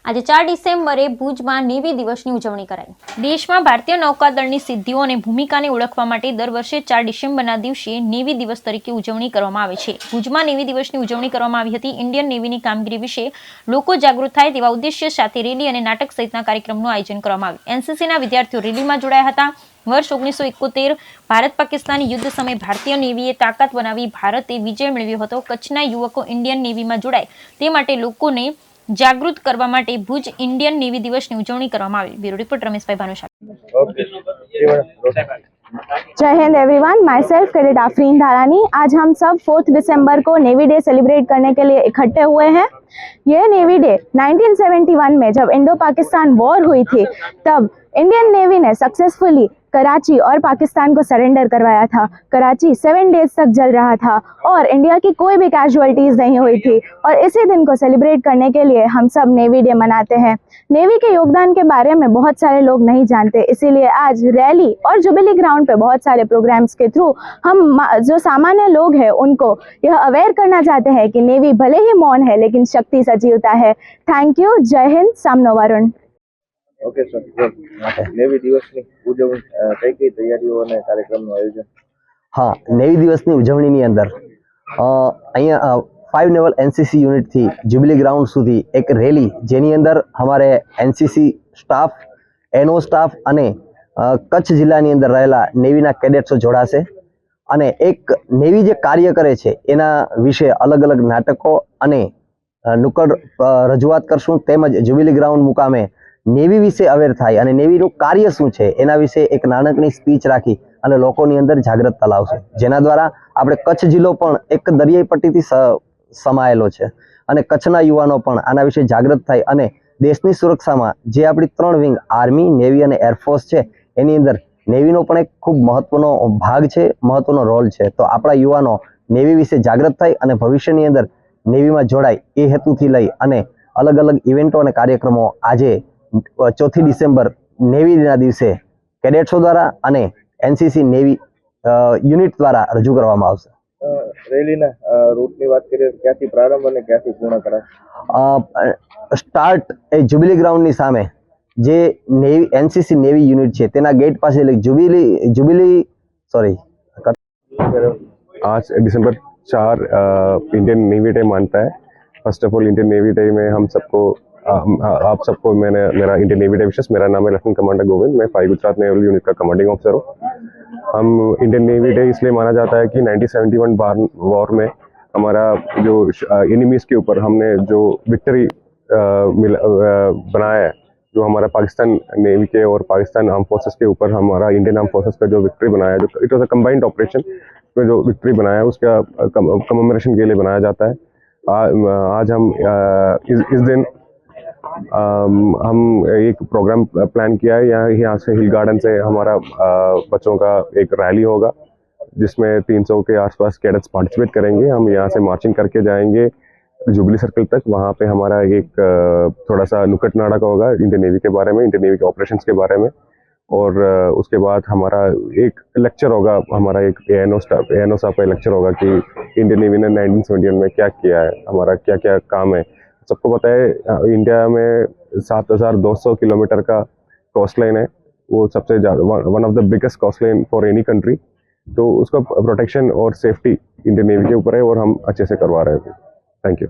આજે 4 ડિસેમ્બરે ભુજમાં નેવી દિવસની ઉજવણી કરાઈ। દેશમાં ભારતીય નૌકાદળની સિદ્ધિઓ અને ભૂમિકાને ઓળખવા માટે દર વર્ષે 4 ડિસેમ્બરના દિવસે નેવી દિવસ તરીકે ઉજવણી કરવામાં આવે છે। ભુજમાં નેવી દિવસની ઉજવણી કરવામાં આવી હતી। ઇન્ડિયન નેવીની કામગીરી વિશે લોકો જાગૃત થાય તેવા ઉદ્દેશ્ય સાથે રેલી અને નાટક સહિતના કાર્યક્રમનું આયોજન કરવામાં આવ્યું। એનસીસીના વિદ્યાર્થીઓ રેલીમાં જોડાયા હતા। વર્ષ 1971 ભારત પાકિસ્તાન યુદ્ધ સમયે ભારતીય નેવીએ તાકાત બનાવી ભારતે વિજય મેળવ્યો હતો। કચ્છના યુવકો ઇન્ડિયન નેવીમાં જોડાય તે માટે લોકોને જાગૃત કરવા માટે ભુજ ઇન્ડિયન नेवी दिवस की उजवणी કરવામાં આવી। ब्यूरो रिपोर्ट रमेश भाई Bhanushali. Jai Hind everyone, myself cadet Afreen Dharani. आज हम सब 4 दिसंबर को नेवी डे सेलिब्रेट करने के लिए इकट्ठे हुए हैं। यह नेवी डे 1971 में जब इंडो पाकिस्तान वॉर हुई थी तब इंडियन नेवी ने सक्सेसफुली कराची और पाकिस्तान को सरेंडर करवाया था। कराची 7 डेज तक जल रहा था और इंडिया की कोई भी कैजुअलिटीज नहीं हुई थी और इसी दिन को सेलिब्रेट करने के लिए हम सब नेवी डे मनाते हैं। नेवी के योगदान के बारे में बहुत सारे लोग नहीं जानते, इसीलिए आज रैली और जुबिली ग्राउंड पे बहुत सारे प्रोग्राम्स के थ्रू हम जो सामान्य लोग हैं उनको यह अवेयर करना चाहते हैं कि नेवी भले ही मौन है लेकिन शक्ति सजीवता है। Thank you. जय हिंद। सामनो वरुण। ओके सर, नेवी દિવસની ઉજવણી કઈ તૈયારીઓ અને કાર્યક્રમનું આયોજન? हाँ, नेवी दिवसની ઉજવણીની અંદર અહીંયા 5 नेवल एनसीसी यूनिट थी जुबिली ग्राउंड सुधी एक रेली जेनी अंदर हमारे एनसीसी स्टाफ, एनओ स्टाफ अने कच्छ जिल्लानी अंदर रहेला नेवीना कैडेट्सो जोड़ाशे अने एक नेवी जे कार्य करे छे एना विषे अलग अलग नाटको अने नुक्कड़ रजूआत करशुं। तेमज जुबिली ग्राउंड मुकामे नेवी विषे अवेर थाय अने नेवीनुं कार्य शुं छे एना विषे एक नानकड़ी स्पीच राखी अने लोकोनी अंदर जागृतता लावशे, जेना द्वारा आपणे कच्छ जिल्लो पण एक दरियाई पट्टीथी समायेलो छे अने कच्छना युवानो पण आना विषे जागृत थाय अने देशनी सुरक्षामां जे आपणी 3 विंग आर्मी, नेवी अने एरफोर्स छे एनी अंदर नेवीनो पण एक खूब महत्वनो भाग छे, महत्वनो रोल छे। तो आपणा युवानो नेवी विषे जागृत थाय अने भविष्यनी अंदर नेवीमां जोडाय ए हेतुथी लई अने अलग अलग इवेंटो अने कार्यक्रमो आज 4 डिसेम्बर नेवी ना दिवसे कैडेट्सो द्वारा अने एनसीसी नेवी यूनिट द्वारा रजू करवामां आवशे। રેલીના રૂટની વાત કરીએ તો ક્યાંથી પ્રારંભ અને ક્યાંથી પૂર્ણ કરાશે? સ્ટાર્ટ એ जुबिली ग्राउंडની સામે જે નેવી એનસીસી નેવી યુનિટ છે તેના ગેટ પાસે એટલે जुबिली सॉरी 8 दिसंबर 4 इंडियन नेवी डे मानता है। First of all Indian navy day में हम सबको आप सबको मेरा इंडियन नेवी डे विशेष। मेरा नाम है लेफ्टिनेंट कमांडर गोविंद, मैं 5 गुजरात नेवल यूनिट का कमांडिंग ऑफिसर हूँ। हम इंडियन नेवी डे इसलिए माना जाता है कि 1971 वॉर में हमारा जो एनिमीज़ के ऊपर हमने जो विक्ट्री बनाया है, जो हमारा पाकिस्तान नेवी के और पाकिस्तान आर्म फोर्सेस के ऊपर हमारा इंडियन आर्म फोर्सेस का जो विक्ट्री बनाया, जो it was a combined operation, उसमें जो विक्ट्री बनाया उसका कमेमोरेशन के लिए बनाया जाता है। आज हम इस दिन हम एक प्रोग्राम प्लान किया है। यहाँ से हिल गार्डन से हमारा बच्चों का एक रैली होगा जिसमें 300 के आसपास कैडेट्स पार्टिसिपेट करेंगे। हम यहाँ से मार्चिंग करके जाएंगे जुबली सर्कल तक। वहाँ पे हमारा एक थोड़ा सा नुक्कड़ नाटक होगा इंडियन नेवी के बारे में, इंडियन नेवी के ऑपरेशंस के बारे में, और उसके बाद हमारा एक लेक्चर होगा, हमारा एक एएनओ साहब का लेक्चर होगा कि इंडियन नेवी ने 1971 में क्या किया है, हमारा क्या क्या काम है। सबको पता है इंडिया में 7200 किलोमीटर का कोस्ट लाइन है, वो सबसे ज़्यादा one of the biggest coast line for any country. तो उसका प्रोटेक्शन और सेफ्टी इंडियन नेवी के ऊपर है और हम अच्छे से करवा रहे हैं। Thank you.